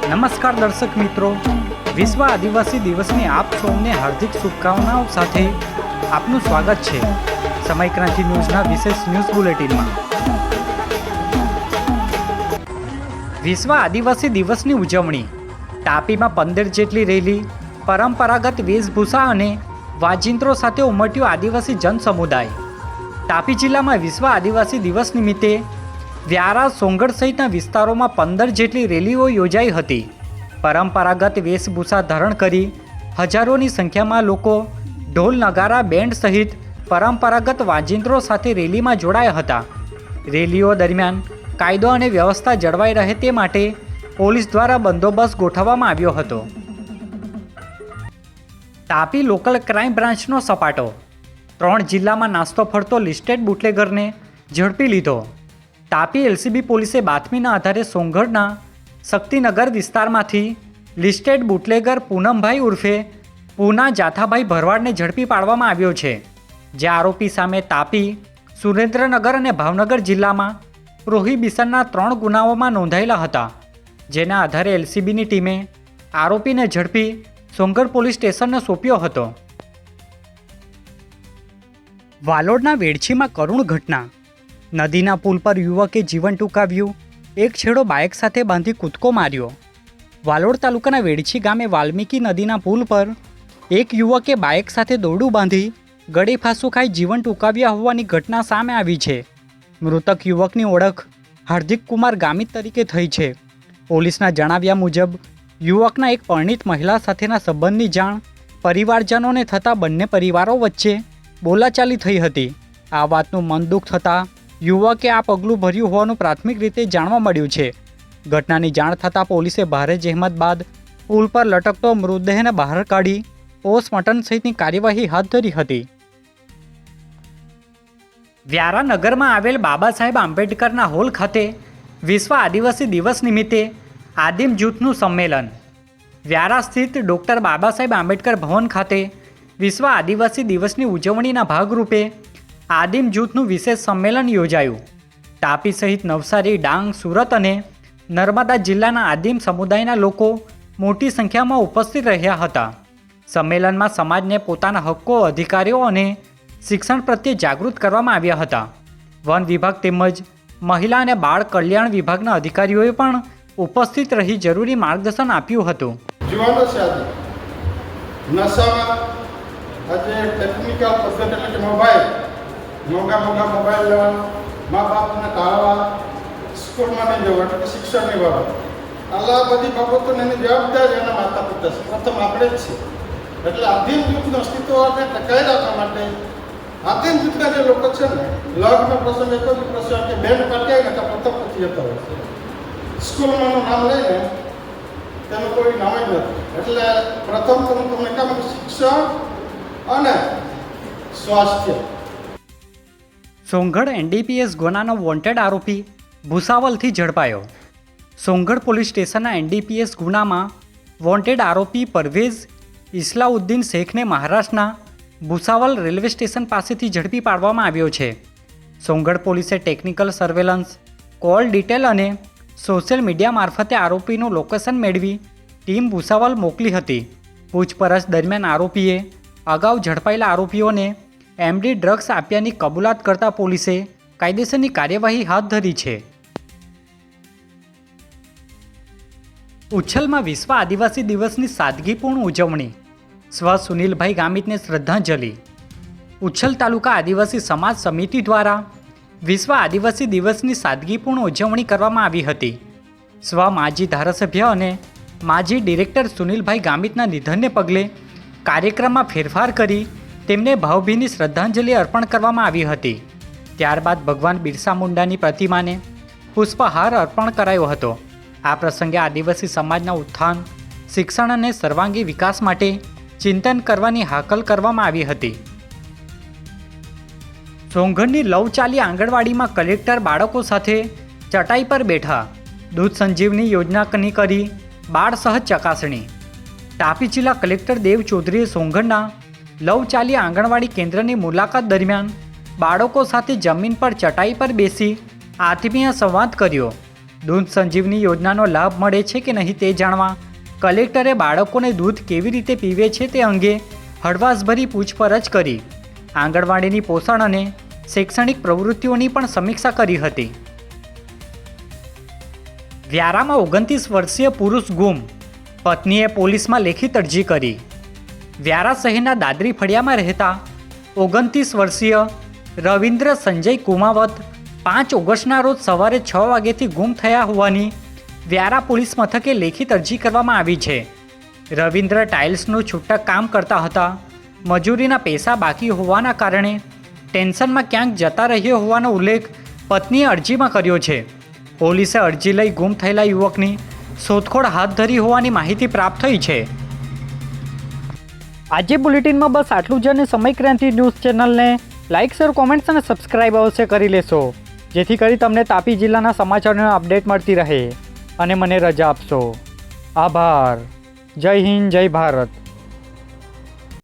નમસ્કાર દર્શક મિત્રો, વિશ્વ આદિવાસી દિવસની આપ સૌને હાર્દિક શુભકામનાઓ સાથે આપનું સ્વાગત છે સમય ક્રાંતિ ન્યૂઝના વિશેષ ન્યૂઝ બુલેટિનમાં। વિશ્વ આદિવાસી દિવસની ઉજવણી તાપીમાં 15 જેટલી રેલી, પરંપરાગત વેશભૂષા અને વાજિંત્રો સાથે ઉમટ્યો આદિવાસી જનસમુદાય। તાપી જિલ્લામાં વિશ્વ આદિવાસી દિવસ નિમિત્તે વ્યારા, સોંગઢ સહિતના વિસ્તારોમાં 15 જેટલી રેલીઓ યોજાઈ હતી। પરંપરાગત વેશભૂષા ધારણ કરી હજારોની સંખ્યામાં લોકો ઢોલ, નગારા, બેન્ડ સહિત પરંપરાગત વાજિંત્રો સાથે રેલીમાં જોડાયા હતા। રેલીઓ દરમિયાન કાયદો અને વ્યવસ્થા જળવાઈ રહે તે માટે પોલીસ દ્વારા બંદોબસ્ત ગોઠવવામાં આવ્યો હતો। તાપી લોકલ ક્રાઇમ બ્રાન્ચનો સપાટો, 3 જિલ્લામાં નાસ્તો ફરતો લિસ્ટેડ બુટલેગરને ઝડપી લીધો। તાપી એલસીબી પોલીસે બાતમીના આધારે સોંગઢના શક્તિનગર વિસ્તારમાંથી લિસ્ટેડ બુટલેગર પૂનમભાઈ ઉર્ફે પૂના જાથાભાઈ ભરવાડને ઝડપી પાડવામાં આવ્યો છે, જે આરોપી સામે તાપી, સુરેન્દ્રનગર અને ભાવનગર જિલ્લામાં પ્રોહિબિશનના 3 ગુનાઓમાં નોંધાયેલા હતા, જેના આધારે એલસીબીની ટીમે આરોપીને ઝડપી સોંગઢ પોલીસ સ્ટેશનને સોંપ્યો હતો। વાલોડના વેડછીમાં કરુણ ઘટના, નદીના પુલ પર યુવકે જીવન ટૂંકાવ્યું, એક છેડો બાઇક સાથે બાંધી કૂદકો માર્યો। વાલોડ તાલુકાના વેડછી ગામે વાલ્મીકી નદીના પુલ પર એક યુવકે બાઇક સાથે દોરડું બાંધી ગળે ફાંસો ખાઈ જીવન ટૂંકાવ્યા હોવાની ઘટના સામે આવી છે। મૃતક યુવકની ઓળખ હાર્દિક કુમાર ગામિત તરીકે થઈ છે। પોલીસના જણાવ્યા મુજબ યુવકના એક પરિણીત મહિલા સાથેના સંબંધની જાણ પરિવારજનોને થતાં બંને પરિવારો વચ્ચે બોલાચાલી થઈ હતી। આ વાતનું મન દુઃખ થતાં યુવકે આ પગલું ભર્યું હોવાનું પ્રાથમિક રીતે જાણવા મળ્યું છે। ઘટનાની જાણ થતાં પોલીસે ભારે જહેમત બાદ પુલ પર લટકતો મૃતદેહને બહાર કાઢી પોસ્ટમોર્ટમ સહિતની કાર્યવાહી હાથ ધરી હતી। વ્યારા નગરમાં આવેલ બાબા સાહેબ આંબેડકરના હોલ ખાતે વિશ્વ આદિવાસી દિવસ નિમિત્તે આદિમ જૂથનું સંમેલન। વ્યારા સ્થિત ડૉક્ટર બાબા સાહેબ આંબેડકર ભવન ખાતે વિશ્વ આદિવાસી દિવસની ઉજવણીના ભાગરૂપે આદિમ જૂથનું વિશેષ સંમેલન યોજાયું। તાપી સહિત નવસારી, ડાંગ, સુરત અને નર્મદા જિલ્લાના આદિમ સમુદાયના લોકો મોટી સંખ્યામાં ઉપસ્થિત રહ્યા હતા। સંમેલનમાં સમાજને પોતાના હક્કો, અધિકારીઓ અને શિક્ષણ પ્રત્યે જાગૃત કરવામાં આવ્યા હતા। વન વિભાગ તેમજ મહિલા અને બાળ કલ્યાણ વિભાગના અધિકારીઓએ પણ ઉપસ્થિત રહી જરૂરી માર્ગદર્શન આપ્યું હતું। જીવાનો છે આજે નશામાં આજે ટેકનિકલ પદ્ધતિ એટલે કે મોબાઈલ મોંઘા મોબાઈલ લેવા, મા બાપને ટાળવા, સ્કૂલમાં નહીં જવું એટલે કે શિક્ષણની બાબત આ બધી બાબતોને એની જવાબદારી એના માતા પિતા છે, પ્રથમ આપણે જ છીએ। એટલે આદિમ જૂથનું અસ્તિત્વને ટકાવી રાખવા માટે આદિમ જૂથના જે લોકો છે ને લગ્ન પ્રસંગ, એક જ પ્રસંગ કે બેન પાટી આવીને તો પ્રથમ પૂછી જતા હોય છે, સ્કૂલમાંનું નામ લઈને તેનું કોઈ નામ જ નથી। એટલે પ્રથમ તો હું તમને કામ શિક્ષણ અને સ્વાસ્થ્ય। સોંગઢ એનડીપીએસ ગુનાનો વોન્ટેડ આરોપી ભૂસાવલથી ઝડપાયો। સોંગઢ પોલીસ સ્ટેશનના એનડીપીએસ ગુનામાં વોન્ટેડ આરોપી પરવેઝ ઇસ્લાઉદ્દીન શેખને મહારાષ્ટ્રના ભૂસાવલ રેલવે સ્ટેશન પાસેથી ઝડપી પાડવામાં આવ્યો છે। સોંગઢ પોલીસે ટેકનિકલ સર્વેલન્સ, કોલ ડિટેલ અને સોશિયલ મીડિયા મારફતે આરોપીનું લોકેશન મેળવી ટીમ ભૂસાવલ મોકલી હતી। પૂછપરછ દરમિયાન આરોપીએ અગાઉ ઝડપાયેલા આરોપીઓને એમડી ડ્રગ્સ આપ્યાની કબૂલાત કરતા પોલીસે કાયદેસરની કાર્યવાહી હાથ ધરી છે। ઉચ્છલમાં વિશ્વ આદિવાસી દિવસની સાદગીપૂર્ણ ઉજવણી, સ્વ સુનિલભાઈ ગામિતને શ્રદ્ધાંજલિ। ઉચ્છલ તાલુકા આદિવાસી સમાજ સમિતિ દ્વારા વિશ્વ આદિવાસી દિવસની સાદગીપૂર્ણ ઉજવણી કરવામાં આવી હતી। સ્વ માજી ધારાસભ્ય અને માજી ડિરેક્ટર સુનિલભાઈ ગામિતના નિધનને પગલે કાર્યક્રમમાં ફેરફાર કરી તેમને ભાવભીની શ્રદ્ધાંજલિ અર્પણ કરવામાં આવી હતી। ત્યારબાદ ભગવાન બિરસા મુંડાની પ્રતિમાને પુષ્પહાર અર્પણ કરાયો હતો। આ પ્રસંગે આદિવાસી સમાજના ઉત્થાન, શિક્ષણ અને સર્વાંગી વિકાસ માટે ચિંતન કરવાની હાકલ કરવામાં આવી હતી। સોંગઢની લવચાલી આંગણવાડીમાં કલેક્ટર બાળકો સાથે ચટાઈ પર બેઠા, દૂધ સંજીવની યોજનાની કરી બાળ સહજ ચકાસણી। તાપી જિલ્લા કલેક્ટર દેવ ચૌધરીએ સોંગઢના લવચાલી આંગણવાડી કેન્દ્રની મુલાકાત દરમિયાન બાળકો સાથે જમીન પર ચટાઈ પર બેસી આત્મીય સંવાદ કર્યો, દૂધ સંજીવની યોજનાનો લાભ મળે છે કે નહીં તે જાણવા કલેક્ટરે બાળકોને દૂધ કેવી રીતે પીવે છે તે અંગે હળવાશભરી પૂછપરછ કરી. આંગણવાડીની પોષણ અને શૈક્ષણિક પ્રવૃત્તિઓની પણ સમીક્ષા કરી હતી. વ્યારામાં 29 વર્ષીય પુરુષ ગુમ, પત્નીએ પોલીસમાં લેખિત અરજી કરી. વ્યારા શહેરના દાદરી ફળિયામાં રહેતા 29 વર્ષીય રવિન્દ્ર સંજય કુમાવત 5 ઓગસ્ટના રોજ સવારે 6 વાગ્યેથી ગુમ થયા હોવાની વ્યારા પોલીસ મથકે લેખિત અરજી કરવામાં આવી છે. રવિન્દ્ર ટાઇલ્સનું છૂટક કામ કરતા હતા. મજૂરીના પૈસા બાકી હોવાના કારણે ટેન્શનમાં ક્યાંક જતા રહ્યો હોવાનો ઉલ્લેખ પત્નીએ અરજીમાં કર્યો છે. પોલીસે અરજી લઈ ગુમ થયેલા યુવકની શોધખોળ હાથ ધરી હોવાની માહિતી પ્રાપ્ત થઈ છે. આજે બુલેટિનમાં બસ આટલું જ અને સમય ક્રાંતિ ન્યૂઝ ચેનલને લાઇક શેર કોમેન્ટ્સ અને સબસ્ક્રાઇબ અવશ્ય કરી લેશો, જેથી કરી તમને તાપી જિલ્લાના સમાચારોની અપડેટ મળતી રહે અને મને રજા આપશો. આભાર. જય હિન્દ, જય ભારત.